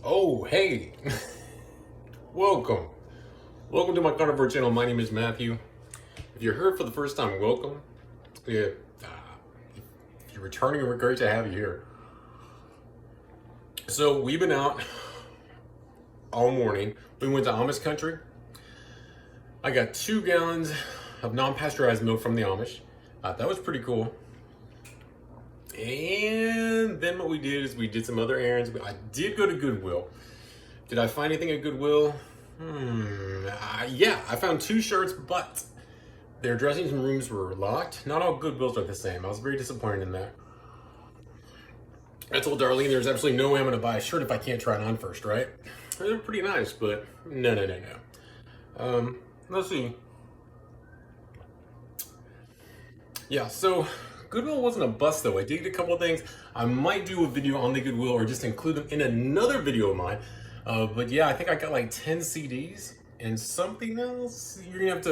Oh, hey, welcome. Welcome to my carnivore channel. My name is Matthew. If you're here for the first time, welcome. If you're returning, we're great to have you here. So we've been out all morning. We went to Amish country. I got 2 gallons of non-pasteurized milk from the Amish. That was pretty cool. And then what we did is we did some other errands. I did go to Goodwill. Did I find anything at Goodwill? Yeah, I found 2 shirts, but their dressing rooms were locked. Not all Goodwills are the same. I was very disappointed in that. I told Darlene there's absolutely no way I'm going to buy a shirt if I can't try it on first, right? They're pretty nice, but no. Let's see. Yeah, so Goodwill wasn't a bust though. I did a couple of things. I might do a video on the Goodwill or just include them in another video of mine. But yeah, I think I got like 10 CDs and something else. You're gonna have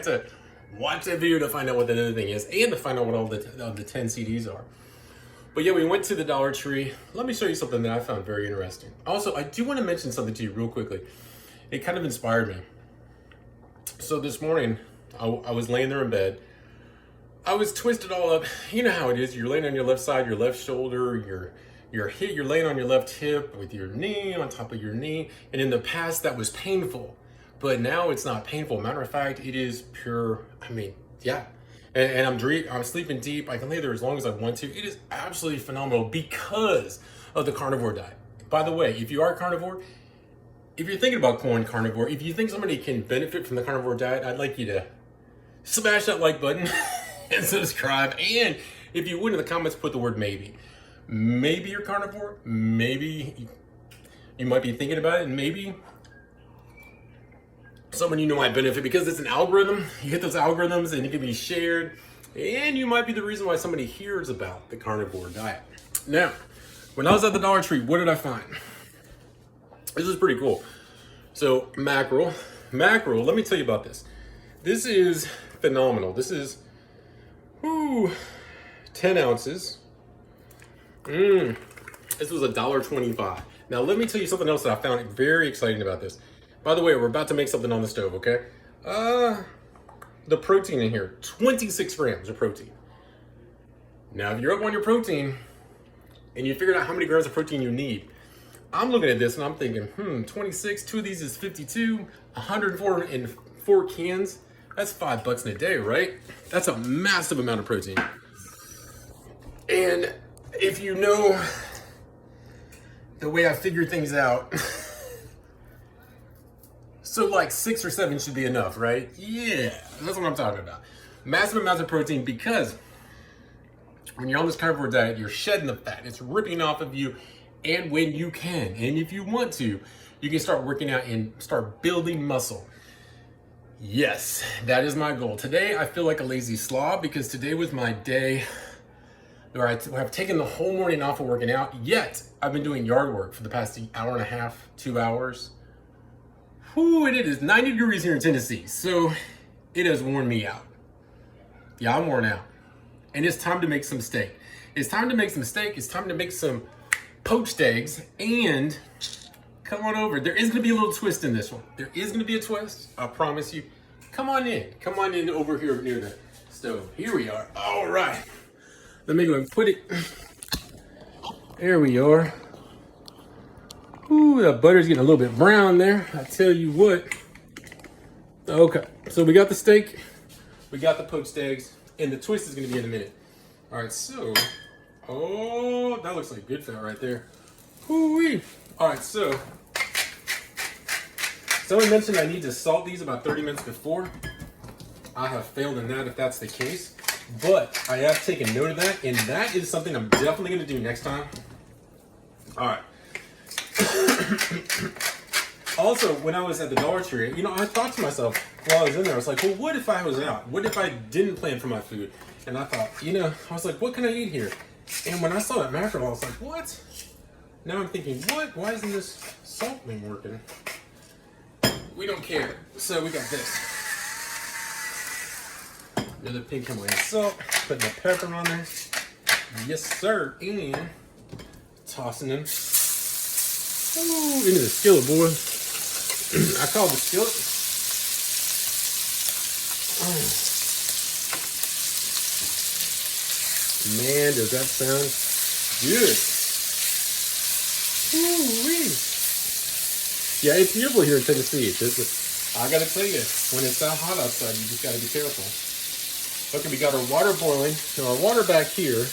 to watch that video to find out what that other thing is and to find out what all the 10 CDs are. But yeah, we went to the Dollar Tree. Let me show you something that I found very interesting. Also, I do want to mention something to you real quickly. It kind of inspired me. So this morning, I was laying there in bed. I was twisted all up. You know how it is. You're laying on your left side, your left shoulder, you're laying on your left hip with your knee on top of your knee. And in the past, that was painful. But now it's not painful. Matter of fact, it is pure, yeah. And I'm sleeping deep. I can lay there as long as I want to. It is absolutely phenomenal because of the carnivore diet. By the way, if you are a carnivore, if you're thinking about going carnivore, if you think somebody can benefit from the carnivore diet, I'd like you to smash that like button and subscribe. And if you would, in the comments, put the word maybe. Maybe you're carnivore. Maybe you might be thinking about it. And maybe someone you know might benefit because it's an algorithm. You hit those algorithms and it can be shared. And you might be the reason why somebody hears about the carnivore diet. Now, when I was at the Dollar Tree, what did I find? This is pretty cool. So mackerel, let me tell you about this. This is phenomenal. This is 10 ounces. This was $1.25. Now let me tell you something else that I found very exciting about this. By the way, we're about to make something on the stove, okay? The protein in here, 26 grams of protein. Now, if you're up on your protein and you figured out how many grams of protein you need, I'm looking at this and I'm thinking, 26, 2 of these is 52, 104 in 4 cans. That's $5 in a day, right? That's a massive amount of protein. And if you know the way I figure things out, so like 6 or 7 should be enough, right? Yeah, that's what I'm talking about. Massive amounts of protein because when you're on this carnivore diet, you're shedding the fat. It's ripping off of you. And when you can, and if you want to, you can start working out and start building muscle. Yes, that is my goal. Today, I feel like a lazy slob because today was my day where I've taken the whole morning off of working out, yet I've been doing yard work for the past hour and a half, 2 hours. And it is 90 degrees here in Tennessee, so it has worn me out. Yeah, I'm worn out. And it's time to make some steak. It's time to make some steak. It's time to make some poached eggs, and come on over. There is going to be a little twist in this one. There is going to be a twist, I promise you. Come on in over here near the stove. Here we are. All right. Let me go and put it. There we are. Ooh, the butter's getting a little bit brown there. I tell you what. Okay, so we got the steak, we got the poached eggs, and the twist is going to be in a minute. All right, so, oh, that looks like good fat right there. Ooh-wee. All right, so, someone mentioned I need to salt these about 30 minutes before. I have failed in that if that's the case, but I have taken note of that, and that is something I'm definitely going to do next time. All right. Also, when I was at the Dollar Tree, I thought to myself while I was in there, I was like, well, what if I was out? What if I didn't plan for my food? And I thought, I was like, what can I eat here? And when I saw that mackerel, I was like, what? Now I'm thinking, what? Why isn't this salt thing working? We don't care. So we got this. Another pink Himalayan salt. Putting the pepper on there. Yes, sir. And tossing them Ooh, into the skillet, boy. I call it the skillet. Oh. Man, does that sound good. Ooh-wee. Yeah, it's beautiful here in Tennessee. I gotta tell you, when it's that hot outside, you just gotta be careful. Okay, we got our water boiling. So our water back here.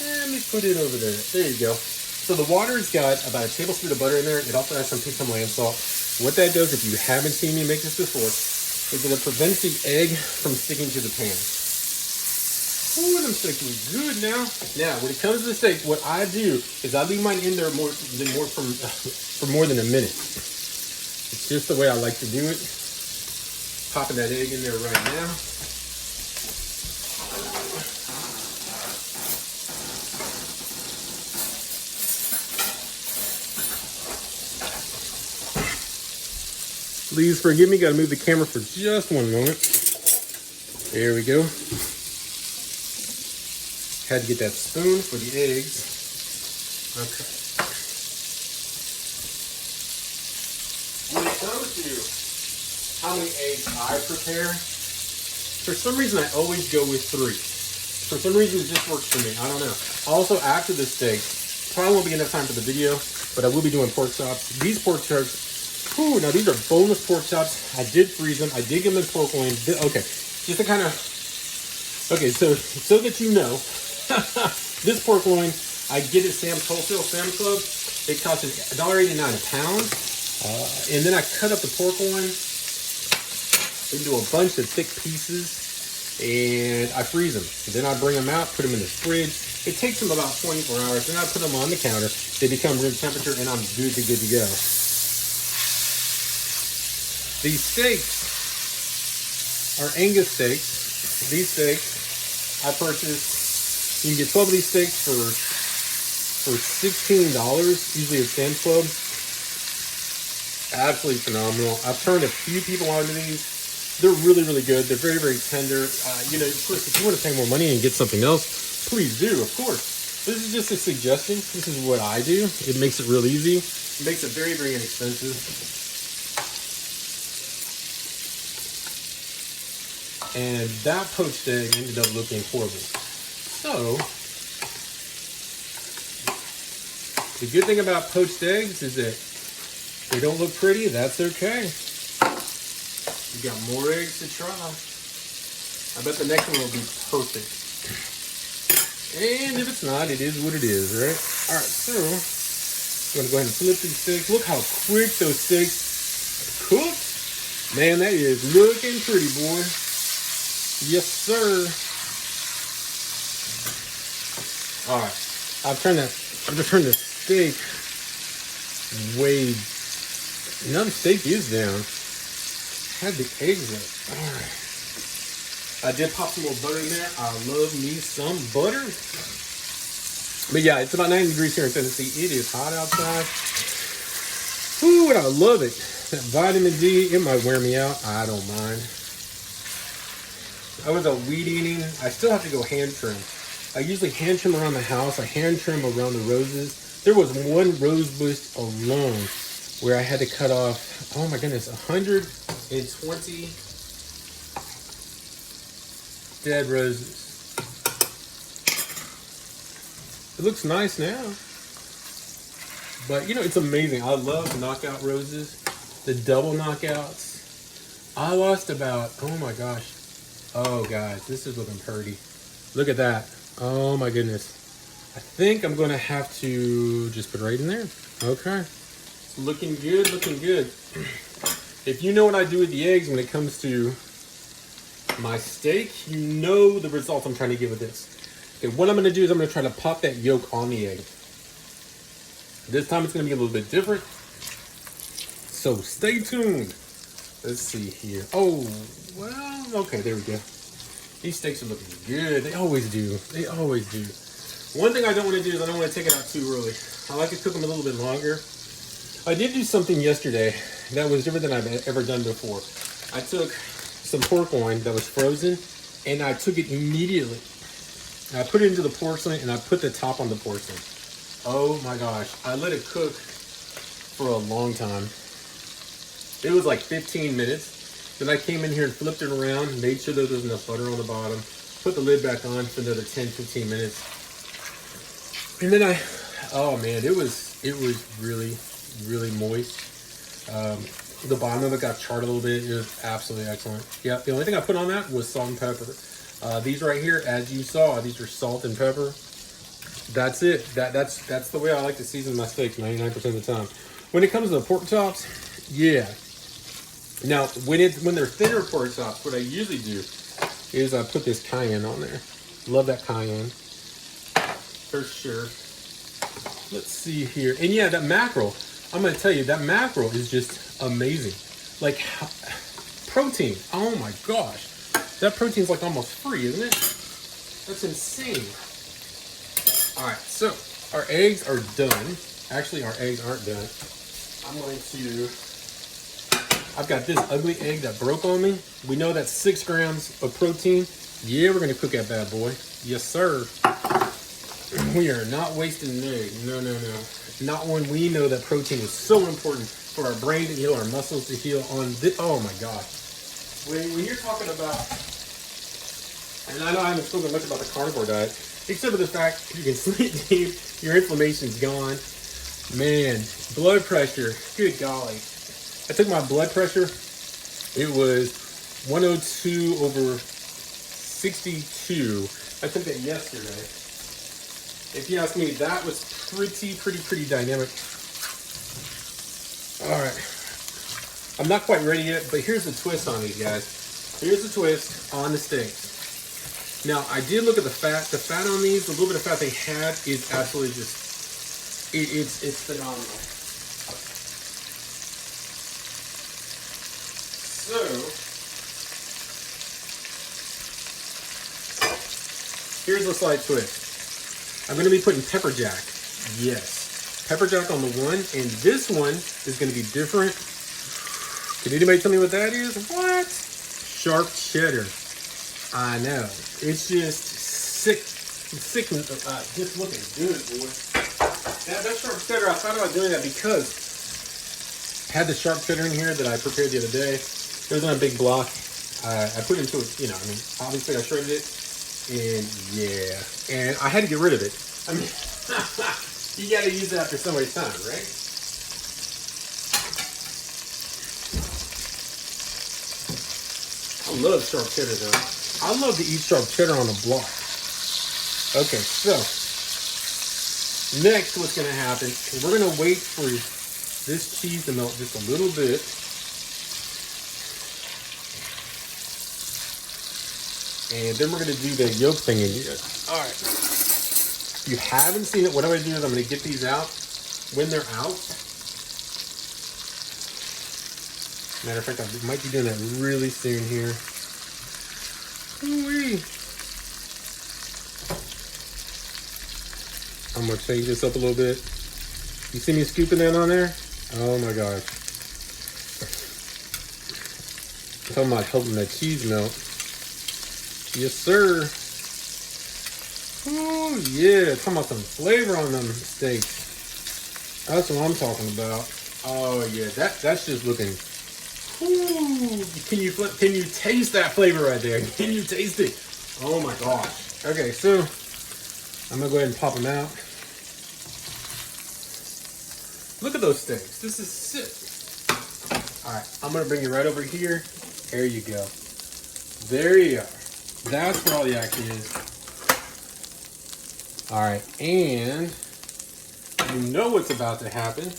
Let me put it over there. There you go. So the water's got about a tablespoon of butter in there. It also has some pink Himalayan salt. What that does, if you haven't seen me make this before, is that it prevents the egg from sticking to the pan. Ooh, them steaks look good now. Now, when it comes to the steaks, what I do is I leave mine in there for more than a minute. It's just the way I like to do it. Popping that egg in there right now. Please forgive me, gotta move the camera for just one moment. There we go. Had to get that spoon for the eggs. Okay. When it comes to how many eggs I prepare, for some reason I always go with 3. For some reason it just works for me, I don't know. Also, after the steak, probably won't be enough time for the video, but I will be doing pork chops. These pork chops, ooh, now these are boneless pork chops. I did freeze them. I did give them in pork loin. Okay, just to kind of, okay, so that you know, this pork loin, I get at Sam's Wholesale Sam's Club. It costs $1.89 a pound. And then I cut up the pork loin into a bunch of thick pieces and I freeze them. Then I bring them out, put them in the fridge. It takes them about 24 hours. Then I put them on the counter. They become room temperature and I'm good to go. These steaks are Angus steaks. These steaks I purchased. You can get 12 of these steaks for $16, usually at Sam's Club. Absolutely phenomenal. I've turned a few people onto these. They're really, really good. They're very, very tender. You know, of course, if you want to pay more money and get something else, please do, of course. This is just a suggestion. This is what I do. It makes it real easy. It makes it very, very inexpensive. And that poached egg ended up looking horrible. So, the good thing about poached eggs is that they don't look pretty. That's okay. You got more eggs to try. I bet the next one will be perfect. And if it's not, it is what it is, right? All right, so I'm gonna go ahead and flip these steaks. Look how quick those steaks cook. Man, that is looking pretty, boy. Yes, sir. All right, I've just turned the steak way. Now the steak is down. Had the eggs up. All right. I did pop some more butter in there. I love me some butter. But yeah, it's about 90 degrees here in Tennessee. It is hot outside. Ooh, and I love it. That vitamin D, it might wear me out. I don't mind. I was out weed eating. I still have to go hand trim. I usually hand trim around the house. I hand trim around the roses. There was one rose bush alone where I had to cut off, oh my goodness, 120 dead roses. It looks nice now. But you know, it's amazing. I love knockout roses, the double knockouts. I lost about, oh my gosh. Oh guys, this is looking pretty. Look at that. Oh my goodness. I think I'm gonna have to just put it right in there. Okay. It's looking good, looking good. If you know what I do with the eggs when it comes to my steak, you know the results I'm trying to get with this. Okay, what I'm gonna do is I'm gonna try to pop that yolk on the egg. This time it's gonna be a little bit different. So stay tuned. Let's see here. Oh, well, okay, there we go. These steaks are looking good. They always do. They always do. One thing I don't want to do is I don't want to take it out too early. I like to cook them a little bit longer. I did do something yesterday that was different than I've ever done before. I took some pork loin that was frozen and I took it immediately. I put it into the porcelain and I put the top on the porcelain. Oh my gosh. I let it cook for a long time. It was like 15 minutes. Then I came in here and flipped it around, made sure there was enough butter on the bottom, put the lid back on for another 10, 15 minutes. And then oh man, it was really, really moist. The bottom of it got charred a little bit. It was absolutely excellent. Yeah, the only thing I put on that was salt and pepper. These right here, as you saw, these are salt and pepper. That's it. That's the way I like to season my steaks 99% of the time. When it comes to the pork chops, yeah. Now, when they're thinner pork chops, what I usually do is I put this cayenne on there. Love that cayenne. For sure. Let's see here. And yeah, that mackerel, I'm going to tell you, that mackerel is just amazing. Like, protein. Oh my gosh. That protein's like almost free, isn't it? That's insane. All right, so our eggs are done. Actually, our eggs aren't done. I've got this ugly egg that broke on me. We know that's 6 grams of protein. Yeah, we're gonna cook that bad boy. Yes, sir. We are not wasting an egg. No. Not when we know that protein is so important for our brain to heal, our muscles to heal on this. Oh my gosh. When you're talking about, and I know I haven't spoken much about the carnivore diet, except for the fact you can sleep deep, your inflammation's gone. Man, blood pressure, good golly. I took my blood pressure. It was 102 over 62. I took that yesterday. If you ask me, that was pretty dynamic. All right. I'm not quite ready yet, but here's the twist on these guys. Here's the twist on the steaks. Now, I did look at the fat. The fat on these, the little bit of fat they had is absolutely just, it's phenomenal. So, here's the slight twist. I'm going to be putting pepper jack. Yes. Pepper jack on the one, and this one is going to be different. Can anybody tell me what that is? What? Sharp cheddar. I know. It's just sick, just looking good, boy. That sharp cheddar, I thought about doing that because I had the sharp cheddar in here that I prepared the other day. It was on a big block. I put it into it, obviously I shredded it, and yeah. And I had to get rid of it. I mean, you gotta use it after so much time, right? I love sharp cheddar though. I love to eat sharp cheddar on a block. Okay, so next what's gonna happen is we're gonna wait for this cheese to melt just a little bit. And then we're gonna do the yolk thing in here. All right. If you haven't seen it, what I'm gonna do is I'm gonna get these out when they're out. Matter of fact, I might be doing that really soon here. Ooh-wee. I'm gonna change this up a little bit. You see me scooping that on there? Oh my gosh. I'm talking about helping that cheese melt. Yes, sir. Oh yeah, talking about some flavor on them steaks. That's what I'm talking about. Oh yeah, that's just looking. Ooh, can you taste that flavor right there? Can you taste it? Oh my gosh. Okay, so I'm gonna go ahead and pop them out. Look at those steaks. This is sick. All right, I'm gonna bring you right over here. There you go. There you are. That's where all the action is. All right, and you know what's about to happen.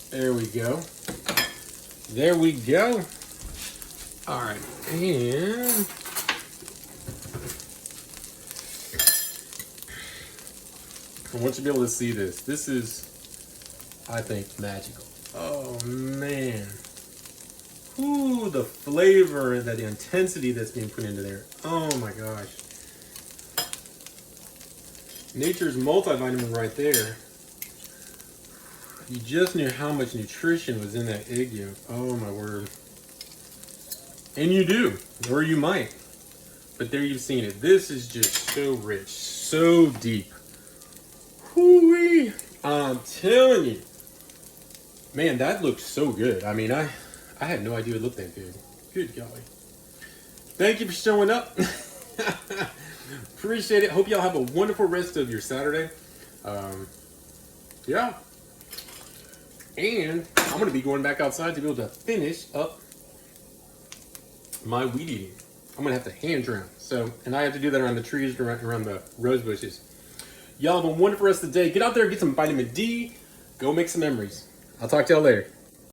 There we go. There we go. All right, and I want you to be able to see this. This is, I think, magical. Oh man. Ooh, the flavor and the intensity that's being put into there. Oh my gosh. Nature's multivitamin right there. You just knew how much nutrition was in that egg yolk. Oh my word. And you do, or you might. But there you've seen it. This is just so rich, so deep. Whoo-wee. I'm telling you. Man, that looks so good. I mean, I had no idea it looked that good. Good golly. Thank you for showing up. Appreciate it. Hope y'all have a wonderful rest of your Saturday. Yeah. And I'm going to be going back outside to be able to finish up my weed eating. I'm going to have to hand trim. So, and I have to do that around the trees, around the rose bushes. Y'all have a wonderful rest of the day. Get out there and get some vitamin D. Go make some memories. I'll talk to y'all later.